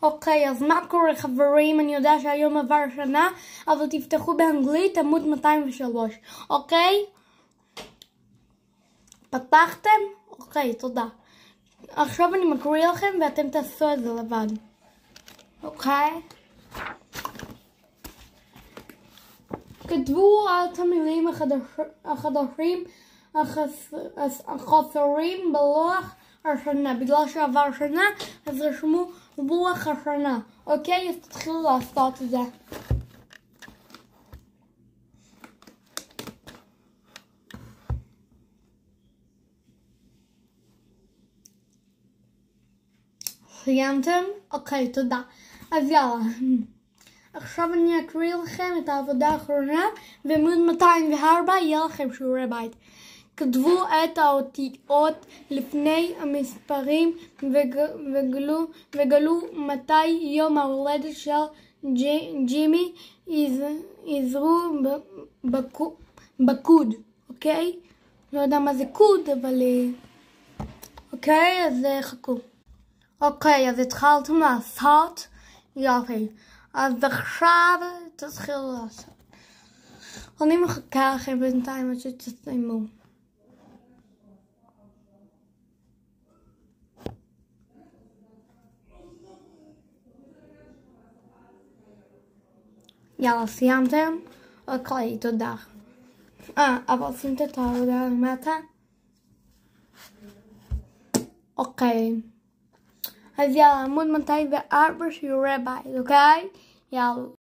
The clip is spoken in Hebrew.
אוקיי, אז מה קורה חברים? אני יודע שהיום עבר שנה, אבל תפתחו באנגלית עמוד 203, אוקיי? פתחתם? אוקיי, תודה. עכשיו אני מקריא לכם ואתם תעשו את זה לבד. אוקיי? כתבו את המילים החדשים החסרים בלוח השנה. בגלל שעבר שנה, אז רשמו לוח השנה. אוקיי? אז תתחילו לעשות את זה. סיימתם? אוקיי, תודה. אז יאללה. עכשיו אני אקריא לכם את העבודה האחרונה, ועמוד 204 יהיה לכם שיעורי בית. כתבו את האותיות לפני המספרים וגלו מתי יום ההולדת של ג'ימי. יזרו בקוד, אוקיי? לא יודע מה זה קוד, אבל אוקיי, אז חכו. אוקיי, אז התחלתם לעשות? יופי. אז עכשיו תתחילו לעשות. אני מחכה לכם בינתיים עד שתסיימו. יאללה, סיימתם? אוקיי, תודה. אבל שימת את העבודה למטה? אוקיי. אז יאללה, עמוד 204 שיעורי בית, אוקיי? יאללה.